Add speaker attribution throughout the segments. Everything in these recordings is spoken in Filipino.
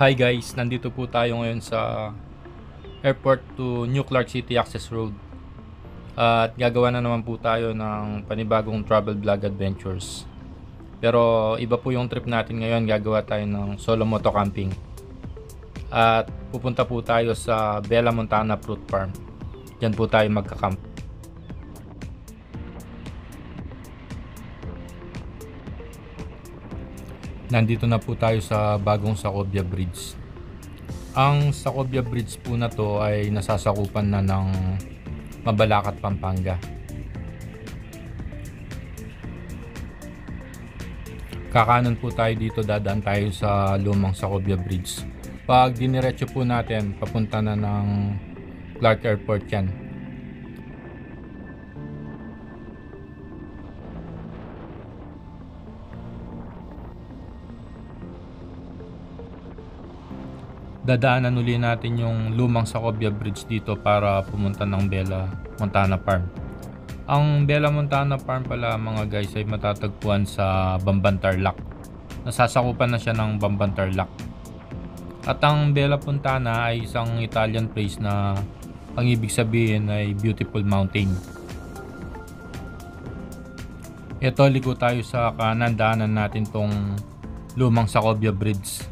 Speaker 1: Hi guys, nandito po tayo ngayon sa airport to New Clark City Access Road. At gagawa na naman po tayo ng panibagong travel vlog adventures. Pero iba po yung trip natin ngayon, gagawa tayo ng solo moto camping. At pupunta po tayo sa Bella Montana Fruit Farm. Diyan po tayo magka-camp. Nandito na po tayo sa bagong Sacobia Bridge. Ang Sacobia Bridge po na to ay nasasakupan na ng Mabalacat, Pampanga. Kakanan po tayo dito, dadaan tayo sa lumang Sacobia Bridge. Pag diniretso po natin, papunta na ng Clark Airport yan. Dadaanan uli natin yung lumang Sacobia Bridge dito para pumunta ng Bella Montana Farm. Ang Bella Montana Farm pala mga guys ay matatagpuan sa Bamban Tarlac. Nasasakupan na siya ng Bamban Tarlac. At ang Bella Montana ay isang Italian place na ang ibig sabihin ay beautiful mountain. Ito, ligo tayo sa kanan, daanan natin tong lumang Sacobia Bridge.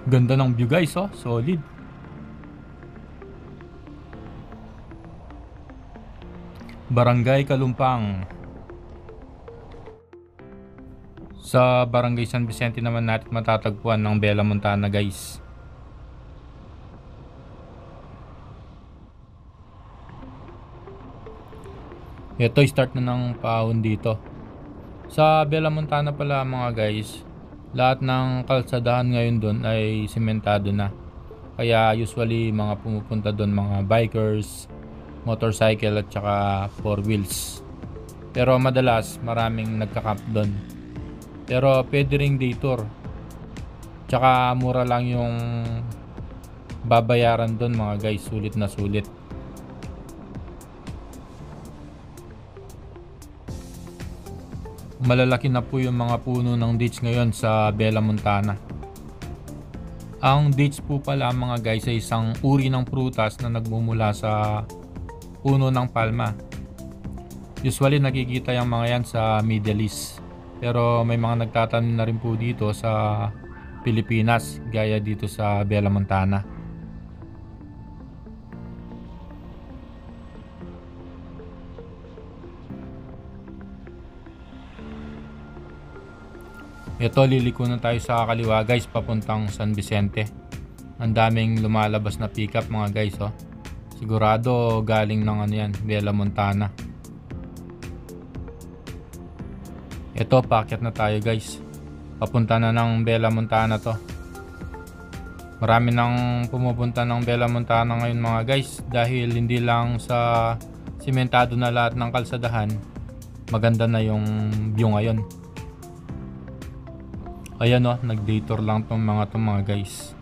Speaker 1: Ganda ng view guys, oh, solid. Barangay Kalumpang. Sa Barangay San Vicente naman natin matatagpuan ng Bella Montana guys. Ito, start na ng paahon dito. Sa Bella Montana pala mga guys, lahat ng kalsadahan ngayon doon ay sementado na. Kaya usually mga pumupunta doon mga bikers, motorcycle at saka 4 wheels. Pero madalas maraming nagka-camp doon. Pero pwede ring day tour. Tsaka mura lang yung babayaran doon mga guys, sulit na sulit. Malalaki na po yung mga puno ng dates ngayon sa Bella Montana. Ang dates po pala mga guys ay isang uri ng prutas na nagmumula sa puno ng palma. Usually nakikita yung mga yan sa Middle East. Pero may mga nagtatanim na rin po dito sa Pilipinas, gaya dito sa Bella Montana. Ito, liliko na tayo sa kaliwa guys, papuntang San Vicente. Ang daming lumalabas na pickup mga guys, oh. Sigurado galing ng ano yan, Bella Montana. Ito, paakyat na tayo guys. Papunta na ng Bella Montana to. Marami nang pumupunta ng Bella Montana ngayon mga guys, dahil hindi lang sa simentado na lahat ng kalsadahan, maganda na yung view ngayon. Ayan, oh, nag-day tour lang tong mga guys.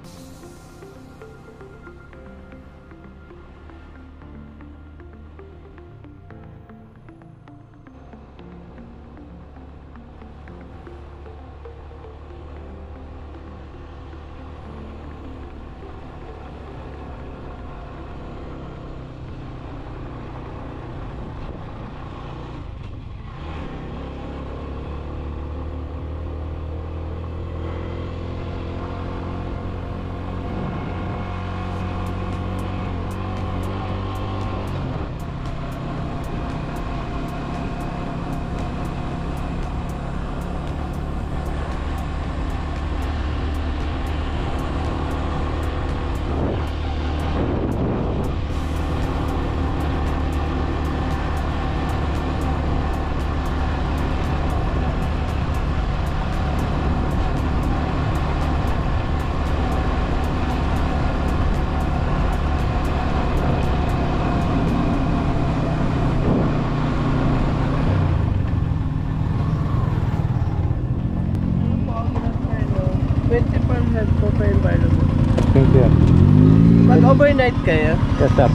Speaker 2: head po pa environment.
Speaker 3: Thank you.
Speaker 2: Pag overnight kayo,
Speaker 3: Yes, sir.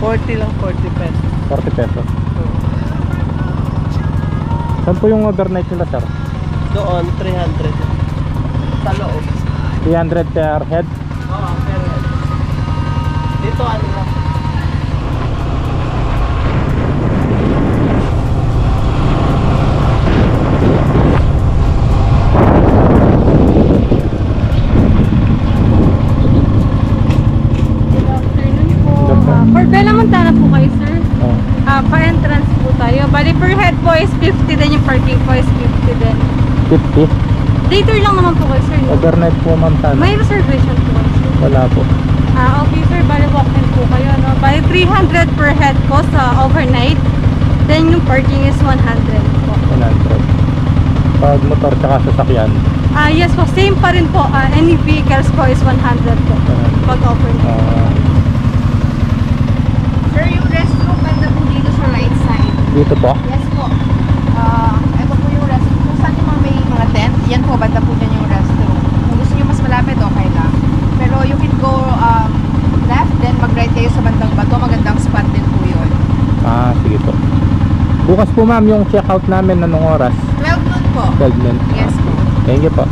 Speaker 2: 40 lang, 40 pesos.
Speaker 1: 40 pesos. Saan po yung overnight nila, sir?
Speaker 2: Doon, 300. Sa loob.
Speaker 1: 300 per head.
Speaker 2: Oo, pero dito ano lang.
Speaker 3: Good afternoon po.
Speaker 1: Good afternoon.
Speaker 3: For Bella Montana po kayo, sir.
Speaker 1: Oh.
Speaker 3: Pa-entrance po tayo. Bali per head po is 50 din. Yung parking po is 50 din.
Speaker 1: 50.
Speaker 3: Later lang naman po kayo, sir. No?
Speaker 1: Overnight po, ma'am, sana.
Speaker 3: May reservation po kayo, sir.
Speaker 1: Wala po.
Speaker 3: Okay, sir. Bali walk-in po kayo. No? Bali 300 per head po sa overnight. Then yung parking is 100 po.
Speaker 1: 100. Pag motor tsaka sasakyan.
Speaker 3: Yes po. Same pa rin po. Any vehicles po is 100 po. Pag overnight.
Speaker 4: Sir, yung restroom banda po dito sa right side.
Speaker 1: Dito po.
Speaker 4: Yes po. Ito po yung restroom. Kung saan yung mga may mga tent, yan po, banda po dyan yung restroom. Kung gusto nyo mas malapit, okay lang. Pero you can go left, then mag-right kayo sa bandang bato. Magandang spot din po yun.
Speaker 1: Sige po. Bukas po, ma'am, yung check out namin anong oras?
Speaker 4: 12 noon po.
Speaker 1: 12 noon.
Speaker 4: Yes po.
Speaker 1: Thank you po.